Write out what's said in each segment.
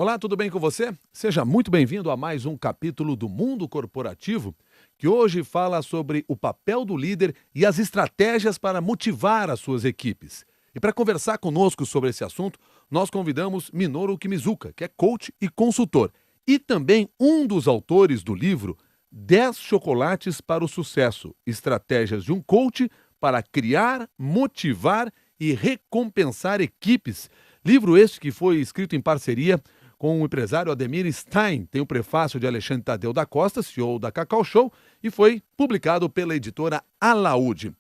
Olá, tudo bem com você? Seja muito bem-vindo a mais um capítulo do Mundo Corporativo, que hoje fala sobre o papel do líder e as estratégias para motivar as suas equipes. E para conversar conosco sobre esse assunto, nós convidamos Minoru Kimizuka, que é coach e consultor, e também um dos autores do livro 10 Chocolates para o Sucesso, Estratégias de um Coach para Criar, Motivar e Recompensar Equipes. Livro este que foi escrito em parceria com o empresário Ademir Stein, tem o prefácio de Alexandre Tadeu da Costa, CEO da Cacau Show, e foi publicado pela editora Alaúde.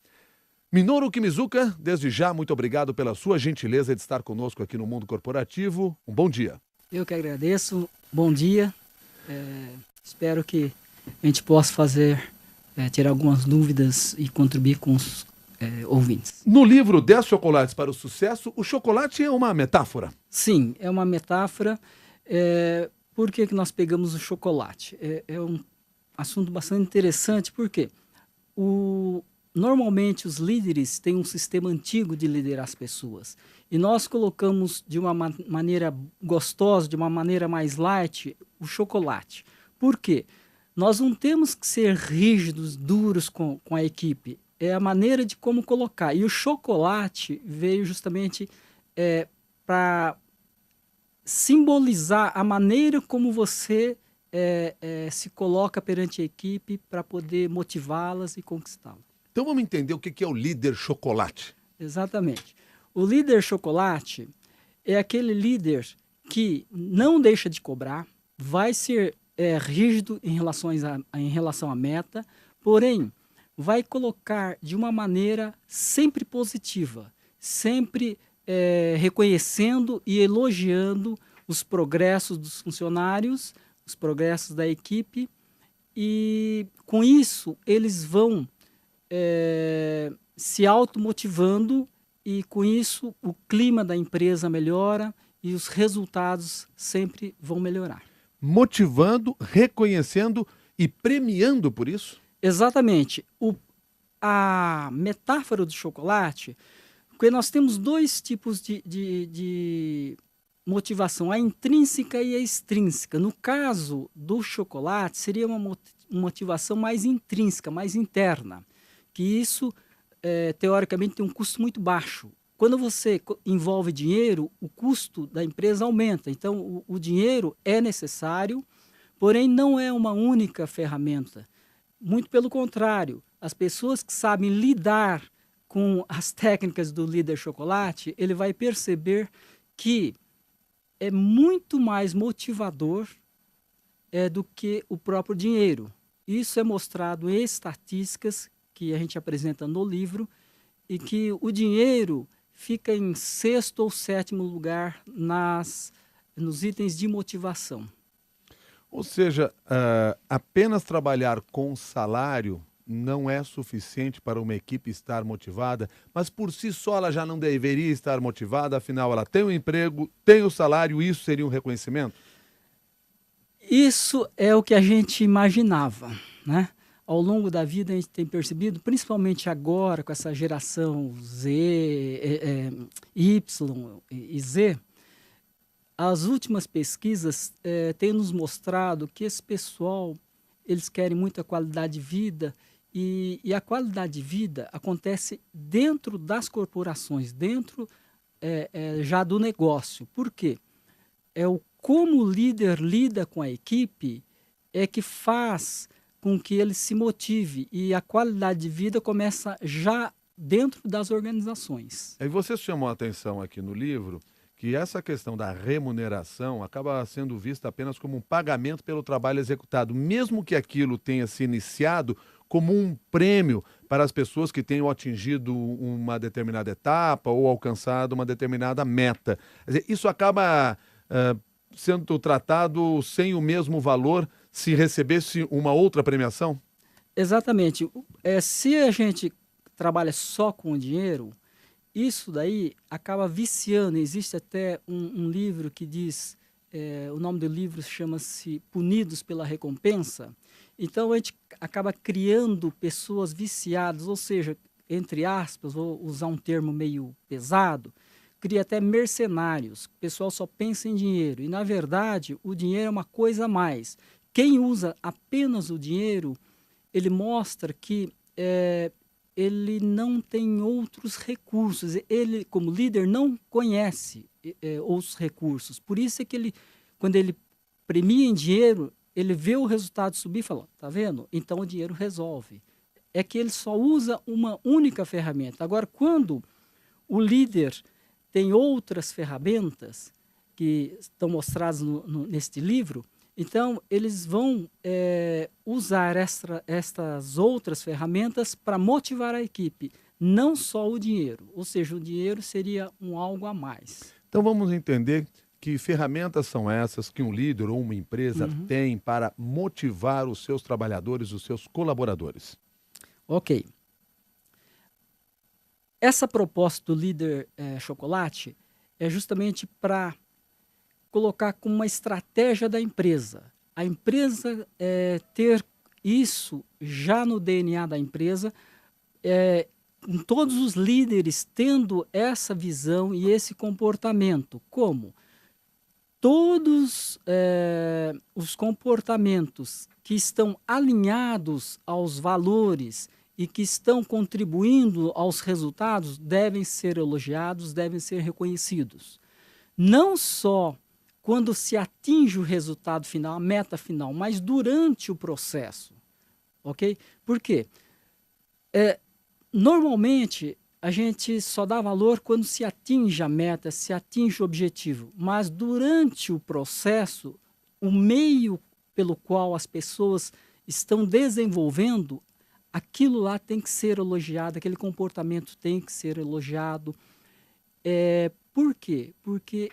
Minoru Kimizuka, desde já, muito obrigado pela sua gentileza de estar conosco aqui no Mundo Corporativo. Um bom dia. Eu que agradeço, bom dia. Espero que a gente possa tirar algumas dúvidas e contribuir com os ouvintes. No livro 10 Chocolates para o Sucesso, o chocolate é uma metáfora. Sim, é uma metáfora. Por que nós pegamos o chocolate? É um assunto bastante interessante, porque normalmente os líderes têm um sistema antigo de liderar as pessoas. E nós colocamos de uma maneira gostosa, de uma maneira mais light, o chocolate. Por quê? Nós não temos que ser rígidos, duros com a equipe. É a maneira de como colocar. E o chocolate veio justamente para simbolizar a maneira como você se coloca perante a equipe para poder motivá-las e conquistá-las. Então vamos entender o que é o líder chocolate. Exatamente. O líder chocolate é aquele líder que não deixa de cobrar, vai ser rígido em relação à meta, porém vai colocar de uma maneira sempre positiva, sempre reconhecendo e elogiando os progressos dos funcionários, os progressos da equipe, e com isso eles vão se automotivando, e com isso o clima da empresa melhora e os resultados sempre vão melhorar. Motivando, reconhecendo e premiando por isso? Exatamente. A metáfora do chocolate, porque nós temos dois tipos de motivação, a intrínseca e a extrínseca. No caso do chocolate, seria uma motivação mais intrínseca, mais interna, que isso, teoricamente, tem um custo muito baixo. Quando você envolve dinheiro, o custo da empresa aumenta. Então, o dinheiro é necessário, porém não é uma única ferramenta. Muito pelo contrário, as pessoas que sabem lidar com as técnicas do líder chocolate, ele vai perceber que é muito mais motivador do que o próprio dinheiro. Isso é mostrado em estatísticas que a gente apresenta no livro, e que o dinheiro fica em 6º ou 7º lugar nos itens de motivação. Ou seja, apenas trabalhar com salário não é suficiente para uma equipe estar motivada, mas por si só ela já não deveria estar motivada, afinal ela tem o emprego, tem o salário, isso seria um reconhecimento? Isso é o que a gente imaginava, né? Ao longo da vida a gente tem percebido, principalmente agora com essa geração Y e Z, as últimas pesquisas têm nos mostrado que esse pessoal, eles querem muita qualidade de vida, e a qualidade de vida acontece dentro das corporações, dentro já do negócio. Por quê? Como o líder lida com a equipe é que faz com que ele se motive, e a qualidade de vida começa já dentro das organizações. E você chamou a atenção aqui no livro que essa questão da remuneração acaba sendo vista apenas como um pagamento pelo trabalho executado, mesmo que aquilo tenha se iniciado como um prêmio para as pessoas que tenham atingido uma determinada etapa ou alcançado uma determinada meta. Quer dizer, isso acaba sendo tratado sem o mesmo valor se recebesse uma outra premiação? Exatamente. Se a gente trabalha só com o dinheiro, isso daí acaba viciando. Existe até um livro que diz, o nome do livro chama-se Punidos pela Recompensa. Então a gente acaba criando pessoas viciadas, ou seja, entre aspas, vou usar um termo meio pesado, cria até mercenários. O pessoal só pensa em dinheiro. E, na verdade, o dinheiro é uma coisa a mais. Quem usa apenas o dinheiro, ele mostra que ele não tem outros recursos. Ele, como líder, não conhece outros recursos. Por isso é que ele, quando ele premia em dinheiro, ele vê o resultado subir e fala, tá vendo? Então o dinheiro resolve. É que ele só usa uma única ferramenta. Agora, quando o líder tem outras ferramentas que estão mostradas neste livro, então eles vão usar estas outras ferramentas para motivar a equipe, não só o dinheiro. Ou seja, o dinheiro seria um algo a mais. Então vamos entender que ferramentas são essas que um líder ou uma empresa tem para motivar os seus trabalhadores, os seus colaboradores. Ok. Essa proposta do líder chocolate é justamente para colocar como uma estratégia da empresa. A empresa ter isso já no DNA da empresa, com todos os líderes tendo essa visão e esse comportamento. Como? Todos os comportamentos que estão alinhados aos valores e que estão contribuindo aos resultados devem ser elogiados, devem ser reconhecidos. Não só quando se atinge o resultado final, a meta final, mas durante o processo. Ok? Por quê? Normalmente, a gente só dá valor quando se atinge a meta, se atinge o objetivo. Mas durante o processo, o meio pelo qual as pessoas estão desenvolvendo, aquilo lá tem que ser elogiado, aquele comportamento tem que ser elogiado. Por quê? Porque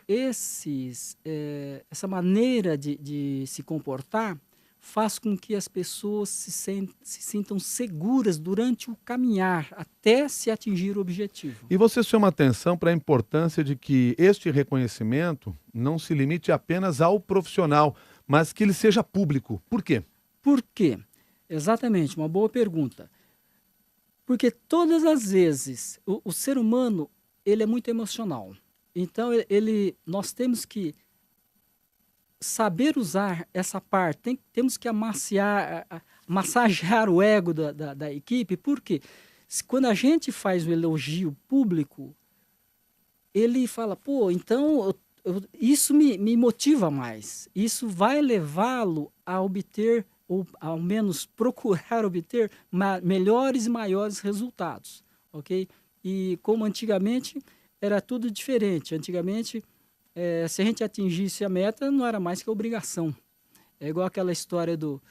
essa maneira de se comportar faz com que as pessoas se sintam seguras durante o caminhar, até se atingir o objetivo. E você chama atenção para a importância de que este reconhecimento não se limite apenas ao profissional, mas que ele seja público. Por quê? Por quê? Exatamente, uma boa pergunta. Porque todas as vezes o ser humano ele é muito emocional. Então nós temos que saber usar essa parte, temos que massagear o ego da equipe, porque quando a gente faz o elogio público, ele fala, pô, então isso me motiva mais, isso vai levá-lo a obter, ou ao menos procurar obter melhores e maiores resultados, ok? E como antigamente era tudo diferente, antigamente se a gente atingisse a meta, não era mais que obrigação. É igual aquela história do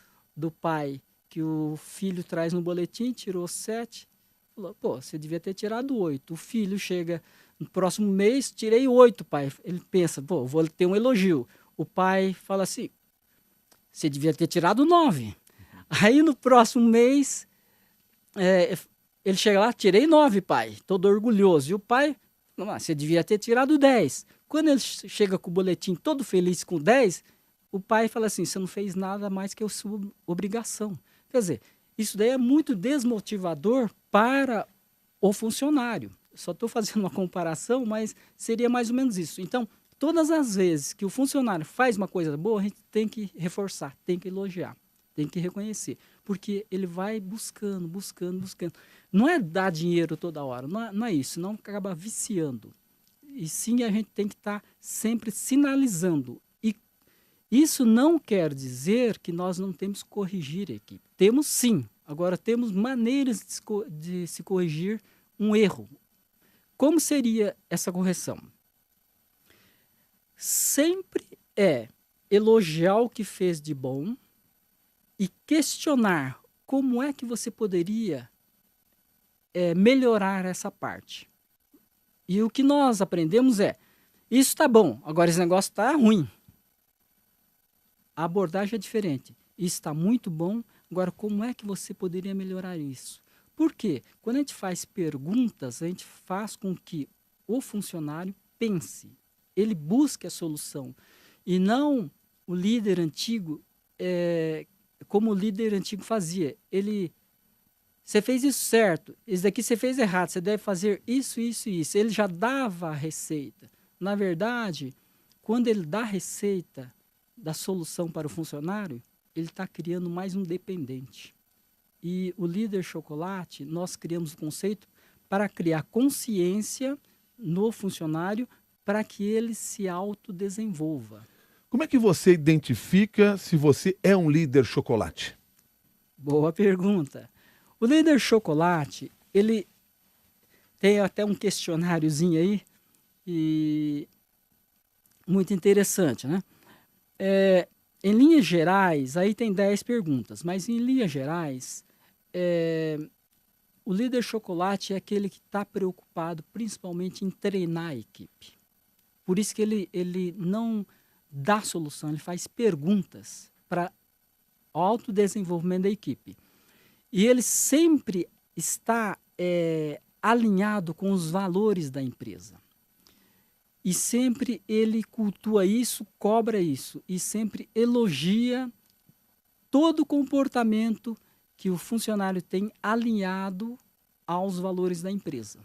pai, que o filho traz no boletim, tirou 7, falou, pô, você devia ter tirado 8. O filho chega no próximo mês, tirei 8, pai. Ele pensa, pô, vou ter um elogio. O pai fala assim, você devia ter tirado 9. Aí no próximo mês, ele chega lá, tirei 9, pai, todo orgulhoso. E o pai, você devia ter tirado 10. Quando ele chega com o boletim todo feliz com 10, o pai fala assim, você não fez nada mais que a sua obrigação. Quer dizer, isso daí é muito desmotivador para o funcionário. Só estou fazendo uma comparação, mas seria mais ou menos isso. Então, todas as vezes que o funcionário faz uma coisa boa, a gente tem que reforçar, tem que elogiar, tem que reconhecer. Porque ele vai buscando. Não é dar dinheiro toda hora, não é isso, não acaba viciando. E sim, a gente tem que estar sempre sinalizando. E isso não quer dizer que nós não temos que corrigir a equipe. Temos sim. Agora, temos maneiras de se corrigir um erro. Como seria essa correção? Sempre elogiar o que fez de bom e questionar como é que você poderia melhorar essa parte. E o que nós aprendemos isso está bom, agora esse negócio está ruim. A abordagem é diferente. Isso está muito bom, agora como é que você poderia melhorar isso? Por quê? Quando a gente faz perguntas, a gente faz com que o funcionário pense, ele busque a solução. E não o líder antigo, como o líder antigo fazia. Ele você fez isso certo, isso daqui você fez errado, você deve fazer isso, isso e isso. Ele já dava a receita. Na verdade, quando ele dá a receita da solução para o funcionário, ele está criando mais um dependente. E o líder chocolate, nós criamos o conceito para criar consciência no funcionário para que ele se autodesenvolva. Como é que você identifica se você é um líder chocolate? Boa pergunta. O líder chocolate, ele tem até um questionáriozinho aí, e muito interessante, né? Em linhas gerais, aí tem 10 perguntas, mas em linhas gerais, o líder chocolate é aquele que está preocupado principalmente em treinar a equipe. Por isso que ele não dá solução, ele faz perguntas para o autodesenvolvimento da equipe. E ele sempre está alinhado com os valores da empresa. E sempre ele cultua isso, cobra isso, e sempre elogia todo o comportamento que o funcionário tem alinhado aos valores da empresa.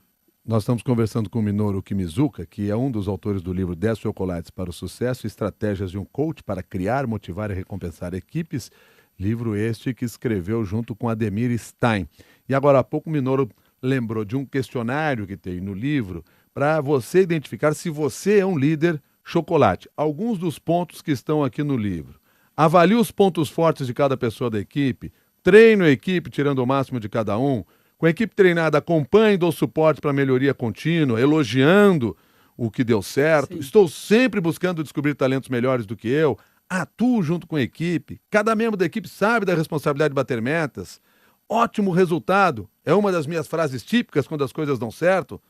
Nós estamos conversando com o Minoru Kimizuka, que é um dos autores do livro 10 Chocolates para o Sucesso, Estratégias de um Coach para Criar, Motivar e Recompensar Equipes, livro este que escreveu junto com Ademir Stein. E agora há pouco o Minoru lembrou de um questionário que tem no livro para você identificar se você é um líder chocolate. Alguns dos pontos que estão aqui no livro. Avalie os pontos fortes de cada pessoa da equipe, treine a equipe tirando o máximo de cada um. Com a equipe treinada, acompanhe e dou suporte para melhoria contínua, elogiando o que deu certo. Sim. Estou sempre buscando descobrir talentos melhores do que eu. Atuo junto com a equipe. Cada membro da equipe sabe da responsabilidade de bater metas. Ótimo resultado. É uma das minhas frases típicas quando as coisas dão certo.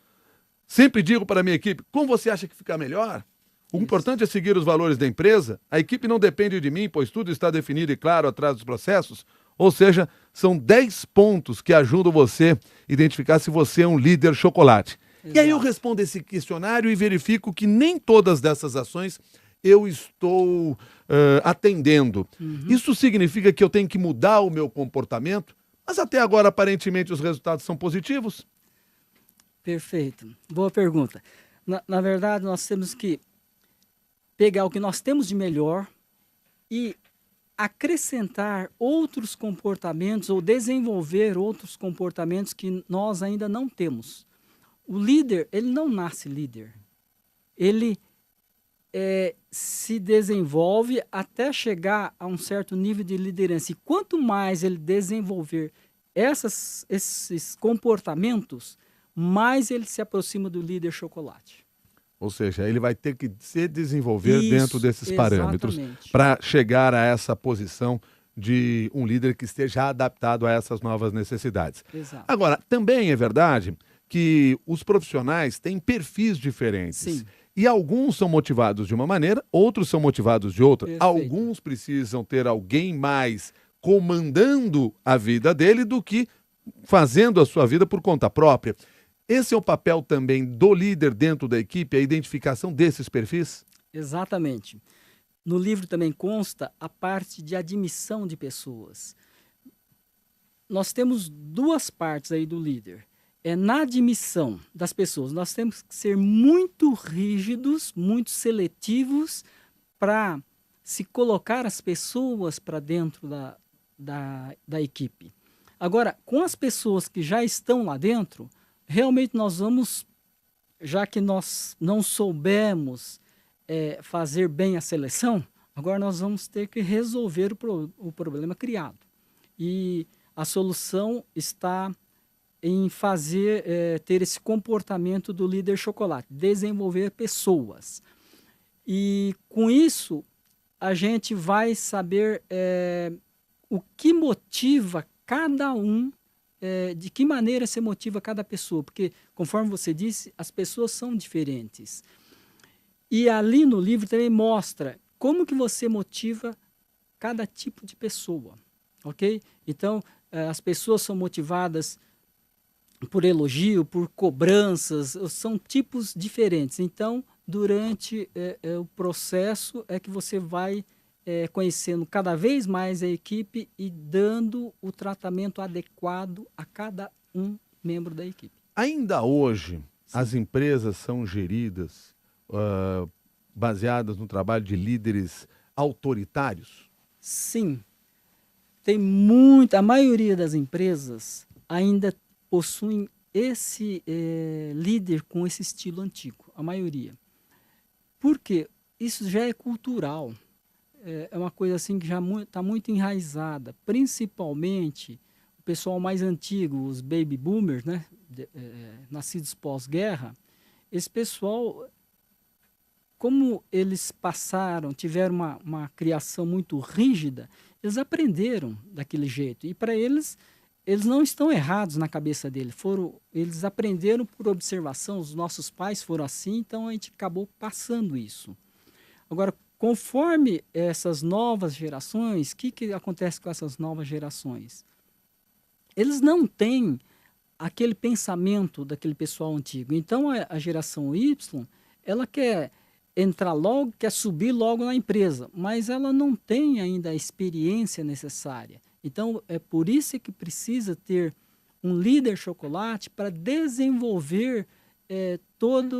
Sempre digo para a minha equipe, como você acha que fica melhor? O importante é seguir os valores da empresa. A equipe não depende de mim, pois tudo está definido e claro atrás dos processos. Ou seja, são 10 pontos que ajudam você a identificar se você é um líder chocolate. Exato. E aí eu respondo esse questionário e verifico que nem todas dessas ações eu estou atendendo. Isso significa que eu tenho que mudar o meu comportamento? Mas até agora, aparentemente, os resultados são positivos. Perfeito. Boa pergunta. Na verdade, nós temos que pegar o que nós temos de melhor e acrescentar outros comportamentos ou desenvolver outros comportamentos que nós ainda não temos. O líder, ele não nasce líder. Ele se desenvolve até chegar a um certo nível de liderança. E quanto mais ele desenvolver esses comportamentos, mais ele se aproxima do líder chocolate. Ou seja, ele vai ter que se desenvolver dentro desses parâmetros exatamente. para chegar a essa posição de um líder que esteja adaptado a essas novas necessidades. Exato. Agora, também é verdade que os profissionais têm perfis diferentes. Sim. E alguns são motivados de uma maneira, outros são motivados de outra. Perfeito. Alguns precisam ter alguém mais comandando a vida dele do que fazendo a sua vida por conta própria. Esse é o papel também do líder dentro da equipe, a identificação desses perfis? Exatamente. No livro também consta a parte de admissão de pessoas. Nós temos duas partes aí do líder. Na admissão das pessoas, nós temos que ser muito rígidos, muito seletivos para se colocar as pessoas para dentro da equipe. Agora, com as pessoas que já estão lá dentro, realmente nós vamos, já que nós não soubemos fazer bem a seleção, agora nós vamos ter que resolver o problema criado. E a solução está em ter esse comportamento do líder chocolate, desenvolver pessoas. E com isso, a gente vai saber o que motiva cada um, de que maneira se motiva cada pessoa, porque, conforme você disse, as pessoas são diferentes. E ali no livro também mostra como que você motiva cada tipo de pessoa, ok? Então, as pessoas são motivadas por elogio, por cobranças, são tipos diferentes. Então, durante o processo é que você vai conhecendo cada vez mais a equipe e dando o tratamento adequado a cada um membro da equipe. Ainda hoje, Sim. as empresas são geridas baseadas no trabalho de líderes autoritários? Sim. A maioria das empresas ainda possuem esse líder com esse estilo antigo, a maioria. Por quê? Isso já é cultural. É uma coisa assim que já está muito enraizada, principalmente o pessoal mais antigo, os baby boomers, né? Nascidos pós-guerra. Esse pessoal, como eles tiveram uma criação muito rígida, eles aprenderam daquele jeito. E para eles não estão errados na cabeça deles. Eles aprenderam por observação, os nossos pais foram assim, então a gente acabou passando isso. Agora, conforme essas novas gerações, o que acontece com essas novas gerações? Eles não têm aquele pensamento daquele pessoal antigo. Então, a geração Y, ela quer entrar logo, quer subir logo na empresa, mas ela não tem ainda a experiência necessária. Então, é por isso que precisa ter um líder chocolate para desenvolver toda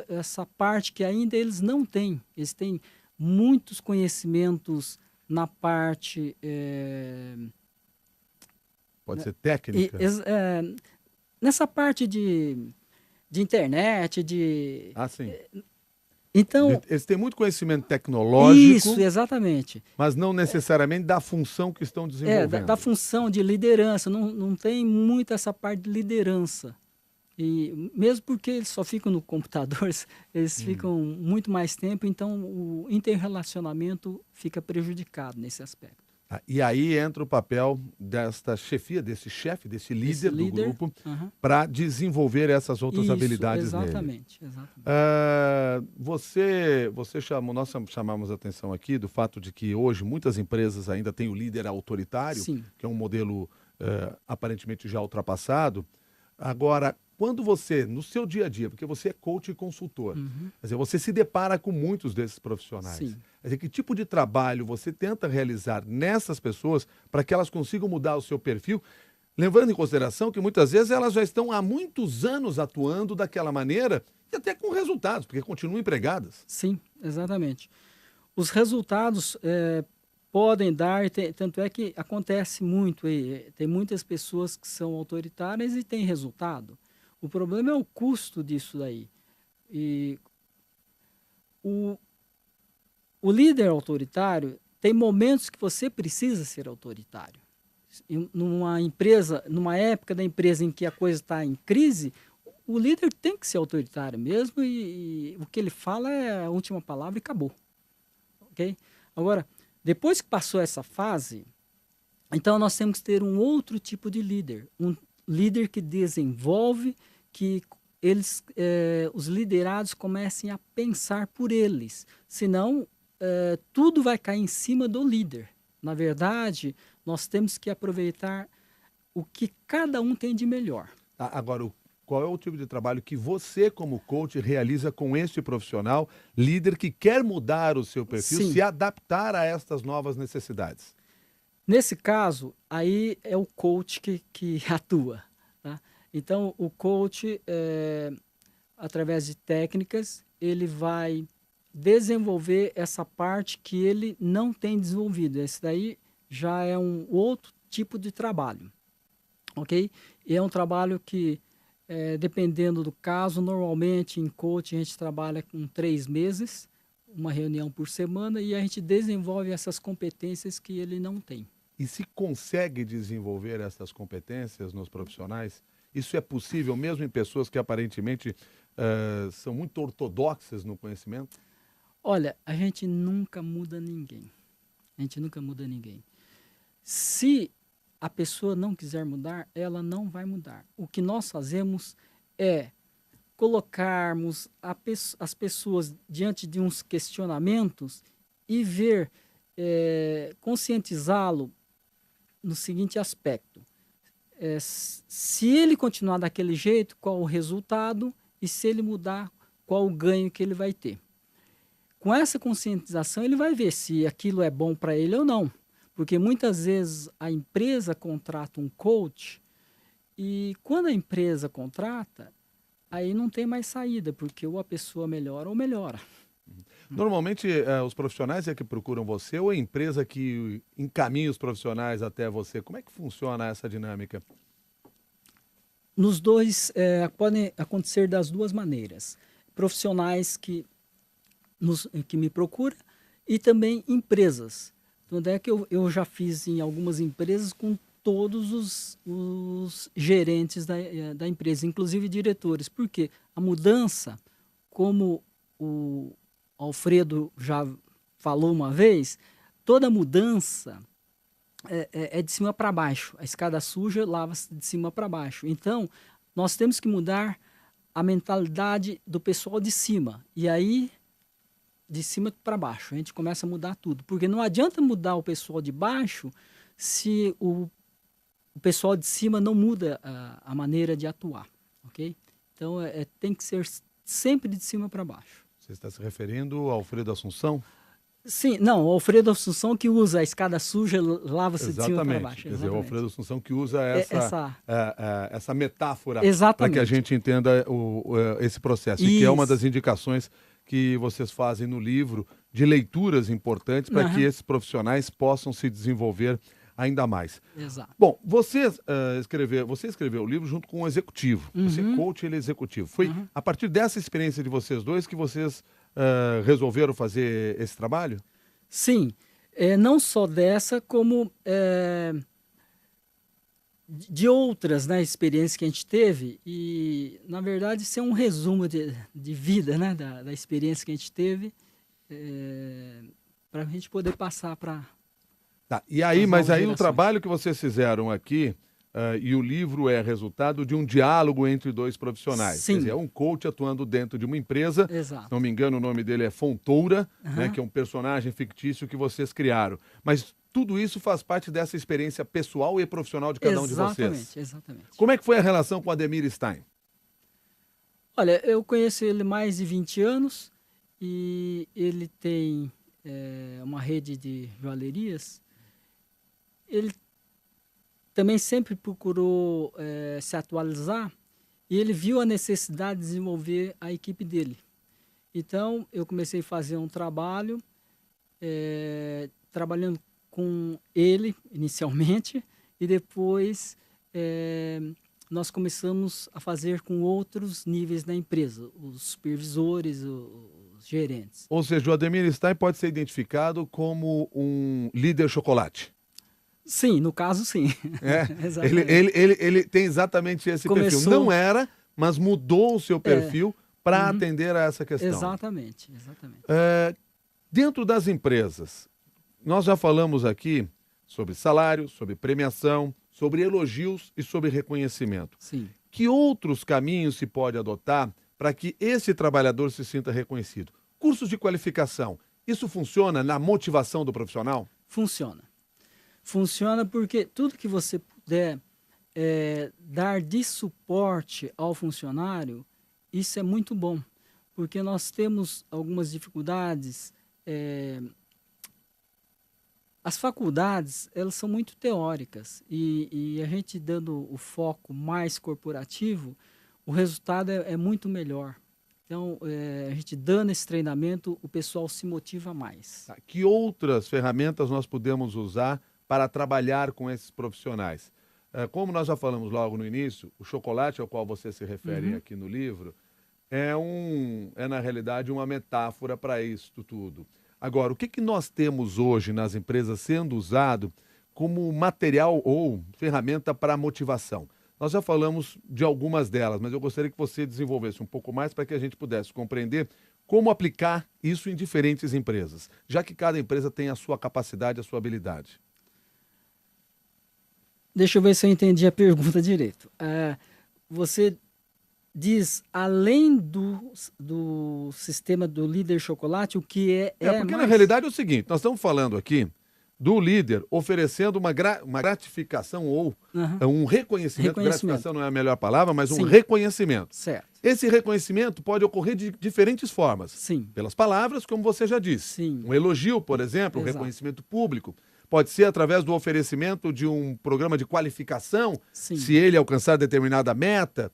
essa parte que ainda eles não têm. Eles têm muitos conhecimentos na parte... Pode ser técnica? Nessa parte de internet, sim. Então, eles têm muito conhecimento tecnológico. Isso, exatamente. Mas não necessariamente da função que estão desenvolvendo. Da função de liderança. Não tem muito essa parte de liderança. E mesmo porque eles só ficam no computador, eles ficam muito mais tempo, então o interrelacionamento fica prejudicado nesse aspecto. E aí entra o papel desta chefia, desse chefe, desse líder do grupo, para desenvolver essas outras habilidades nele. Exatamente. Nós chamamos a atenção aqui do fato de que hoje muitas empresas ainda têm o líder autoritário, Sim. que é um modelo aparentemente já ultrapassado. Agora, quando você, no seu dia a dia, porque você é coach e consultor, quer dizer, você se depara com muitos desses profissionais. Sim. Quer dizer, que tipo de trabalho você tenta realizar nessas pessoas para que elas consigam mudar o seu perfil, levando em consideração que muitas vezes elas já estão há muitos anos atuando daquela maneira e até com resultados, porque continuam empregadas. Sim, exatamente. Os resultados podem dar, tanto é que acontece muito aí, tem muitas pessoas que são autoritárias e têm resultado. O problema é o custo disso daí. E o líder autoritário tem momentos que você precisa ser autoritário. Numa empresa, numa época da empresa em que a coisa está em crise, o líder tem que ser autoritário mesmo e o que ele fala é a última palavra e acabou. Okay? Agora, depois que passou essa fase, então nós temos que ter um outro tipo de líder. Um líder que desenvolve, que os liderados comecem a pensar por eles. Senão, tudo vai cair em cima do líder. Na verdade, nós temos que aproveitar o que cada um tem de melhor. Agora, qual é o tipo de trabalho que você, como coach, realiza com este profissional, líder que quer mudar o seu perfil, Sim. se adaptar a estas novas necessidades? Nesse caso, aí é o coach que atua. Tá? Então, o coach, através de técnicas, ele vai desenvolver essa parte que ele não tem desenvolvido. Esse daí já é um outro tipo de trabalho. Ok? E é um trabalho que, dependendo do caso, normalmente em coaching a gente trabalha com 3 meses, uma reunião por semana, e a gente desenvolve essas competências que ele não tem. E se consegue desenvolver essas competências nos profissionais, isso é possível mesmo em pessoas que aparentemente são muito ortodoxas no conhecimento? Olha, a gente nunca muda ninguém. A gente nunca muda ninguém. Se a pessoa não quiser mudar, ela não vai mudar. O que nós fazemos é colocarmos as pessoas diante de uns questionamentos e ver, conscientizá-lo no seguinte aspecto. Se ele continuar daquele jeito, qual o resultado? E se ele mudar, qual o ganho que ele vai ter? Com essa conscientização, ele vai ver se aquilo é bom para ele ou não. Porque muitas vezes a empresa contrata um coach e quando a empresa contrata, aí não tem mais saída, porque ou a pessoa melhora ou melhora. Normalmente, os profissionais é que procuram você ou a empresa que encaminha os profissionais até você? Como é que funciona essa dinâmica? Nos dois, podem acontecer das duas maneiras. Profissionais que me procuram e também empresas. Tanto é que eu já fiz em algumas empresas com todos os gerentes da empresa, inclusive diretores. Porque a mudança, como o Alfredo já falou uma vez, toda mudança é de cima para baixo. A escada suja lava-se de cima para baixo. Então, nós temos que mudar a mentalidade do pessoal de cima. E aí, de cima para baixo, a gente começa a mudar tudo. Porque não adianta mudar o pessoal de baixo se o pessoal de cima não muda a maneira de atuar, ok? Então, tem que ser sempre de cima para baixo. Você está se referindo ao Alfredo Assunção? Sim, não, o Alfredo Assunção que usa a escada suja, lava-se de cima para baixo. Quer dizer, o Alfredo Assunção que usa essa metáfora para que a gente entenda esse processo. E que é uma das indicações que vocês fazem no livro de leituras importantes para que esses profissionais possam se desenvolver ainda mais. Exato. Bom, você escreveu o livro junto com um executivo. Você é coach, ele é executivo. Foi a partir dessa experiência de vocês dois que vocês resolveram fazer esse trabalho? Sim. Não só dessa, como de outras, né, experiências que a gente teve. E, na verdade, isso é um resumo de vida, né, da experiência que a gente teve, para a gente poder passar para... Tá. E aí, mas aí o trabalho que vocês fizeram aqui e o livro é resultado de um diálogo entre dois profissionais. Sim. Quer dizer, é um coach atuando dentro de uma empresa. Exato. Se não me engano, o nome dele é Fontoura, né, que é um personagem fictício que vocês criaram. Mas tudo isso faz parte dessa experiência pessoal e profissional de cada um de vocês. Exatamente. Como é que foi a relação com o Ademir Stein? Olha, eu conheço ele há mais de 20 anos e ele tem uma rede de joalherias. Ele também sempre procurou se atualizar e ele viu a necessidade de desenvolver a equipe dele. Então, eu comecei a fazer um trabalho, trabalhando com ele inicialmente e depois nós começamos a fazer com outros níveis da empresa, os supervisores, os gerentes. Ou seja, o Ademir Stein pode ser identificado como um líder chocolate. Sim, no caso, sim. Ele tem exatamente esse perfil. Não era, mas mudou o seu perfil para atender a essa questão. Exatamente. Dentro das empresas, nós já falamos aqui sobre salário, sobre premiação, sobre elogios e sobre reconhecimento. Sim. Que outros caminhos se pode adotar para que esse trabalhador se sinta reconhecido? Cursos de qualificação, isso funciona na motivação do profissional? Funciona. Funciona porque tudo que você puder dar de suporte ao funcionário, isso é muito bom. Porque nós temos algumas dificuldades. As faculdades, elas são muito teóricas. E a gente dando o foco mais corporativo, o resultado é muito melhor. Então, a gente dando esse treinamento, o pessoal se motiva mais. Que outras ferramentas nós podemos usar para trabalhar com esses profissionais? Como nós já falamos logo no início, o chocolate ao qual você se refere aqui no livro é na realidade uma metáfora para isso tudo. Agora, o que nós temos hoje nas empresas sendo usado como material ou ferramenta para motivação? Nós já falamos de algumas delas, mas eu gostaria que você desenvolvesse um pouco mais para que a gente pudesse compreender como aplicar isso em diferentes empresas, já que cada empresa tem a sua capacidade, a sua habilidade. Deixa eu ver se eu entendi a pergunta direito. Você diz, além do sistema do líder chocolate, o que porque na realidade é o seguinte, nós estamos falando aqui do líder oferecendo uma gratificação ou um reconhecimento. Gratificação não é a melhor palavra, mas um reconhecimento. Certo. Esse reconhecimento pode ocorrer de diferentes formas. Sim. Pelas palavras, como você já disse. Sim. Um elogio, por exemplo, um reconhecimento público. Pode ser através do oferecimento de um programa de qualificação, se ele alcançar determinada meta.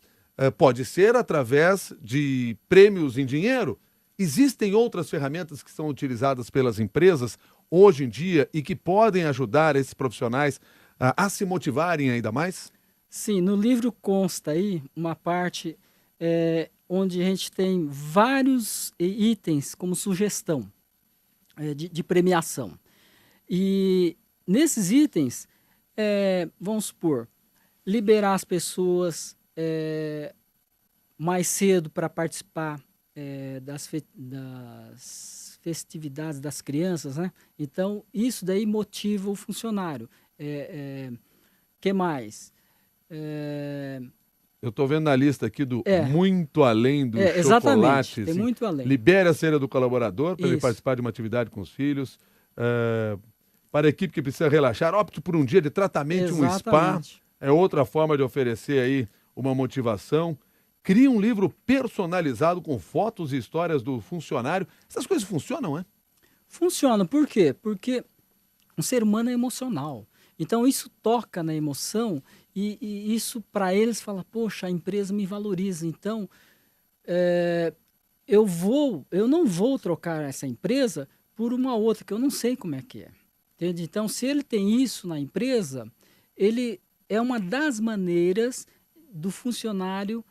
Pode ser através de prêmios em dinheiro. Existem outras ferramentas que são utilizadas pelas empresas hoje em dia e que podem ajudar esses profissionais a se motivarem ainda mais? Sim, no livro consta aí uma parte onde a gente tem vários itens como sugestão de premiação. E nesses itens, vamos supor, liberar as pessoas mais cedo para participar das festividades das crianças, né? Então, isso daí motiva o funcionário. Que mais? Eu estou vendo na lista aqui do muito além do chocolate. Exatamente, tem muito além. Libere a cena do colaborador para ele participar de uma atividade com os filhos. Para a equipe que precisa relaxar, opte por um dia de tratamento, um spa. É outra forma de oferecer aí uma motivação. Cria um livro personalizado com fotos e histórias do funcionário. Essas coisas funcionam, é? Funcionam. Por quê? Porque o ser humano é emocional. Então, isso toca na emoção e isso, para eles, fala, poxa, a empresa me valoriza. Então, eu não vou trocar essa empresa por uma outra, que eu não sei como é que é. Entende? Então, se ele tem isso na empresa, ele é uma das maneiras do funcionário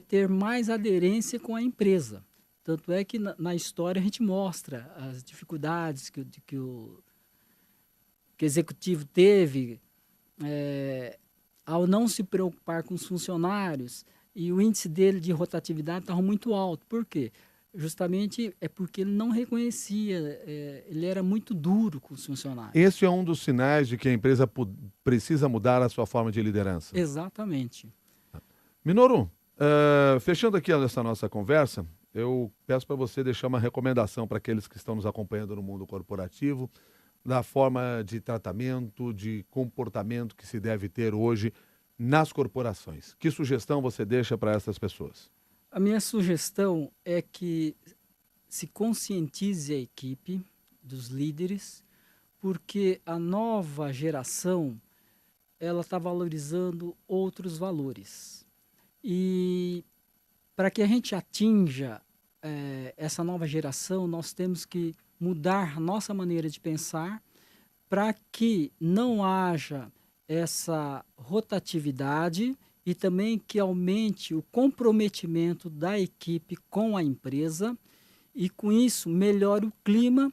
ter mais aderência com a empresa. Tanto é que na história a gente mostra as dificuldades que o executivo teve ao não se preocupar com os funcionários, e o índice dele de rotatividade estava muito alto. Por quê? Justamente porque ele não reconhecia, ele era muito duro com os funcionários. Esse é um dos sinais de que a empresa precisa mudar a sua forma de liderança. Exatamente. Minoru, fechando aqui essa nossa conversa, eu peço para você deixar uma recomendação para aqueles que estão nos acompanhando no mundo corporativo, da forma de tratamento, de comportamento que se deve ter hoje nas corporações. Que sugestão você deixa para essas pessoas? A minha sugestão é que se conscientize a equipe dos líderes, porque a nova geração ela está valorizando outros valores. E para que a gente atinja essa nova geração, nós temos que mudar nossa maneira de pensar para que não haja essa rotatividade e também que aumente o comprometimento da equipe com a empresa e, com isso, melhore o clima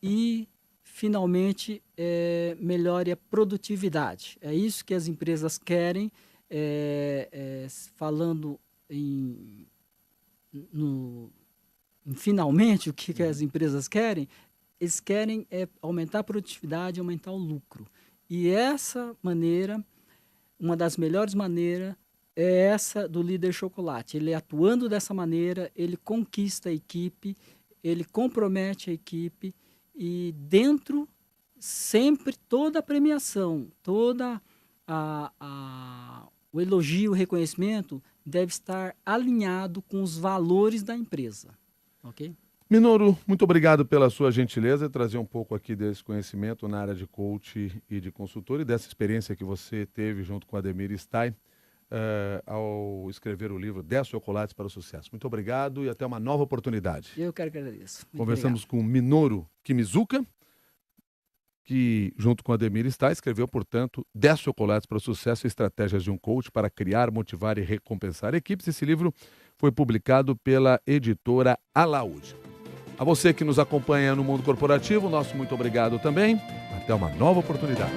e, finalmente, melhore a produtividade. É isso que as empresas querem, falando finalmente, o que as empresas querem? Eles querem aumentar a produtividade e aumentar o lucro. E essa maneira, uma das melhores maneiras, é essa do líder chocolate. Ele atuando dessa maneira, ele conquista a equipe, ele compromete a equipe e dentro, sempre, toda a premiação, toda o elogio, o reconhecimento deve estar alinhado com os valores da empresa. Ok? Minoru, muito obrigado pela sua gentileza, trazer um pouco aqui desse conhecimento na área de coach e de consultor e dessa experiência que você teve junto com a Ademir Stein ao escrever o livro 10 Chocolates para o Sucesso. Muito obrigado e até uma nova oportunidade. Eu quero que agradeço. Conversamos com Minoru Kimizuka, que junto com a Ademir Stein escreveu, portanto, 10 Chocolates para o Sucesso, estratégias de um coach para criar, motivar e recompensar equipes. Esse livro foi publicado pela editora Alaúde. A você que nos acompanha no mundo corporativo, nosso muito obrigado também. Até uma nova oportunidade.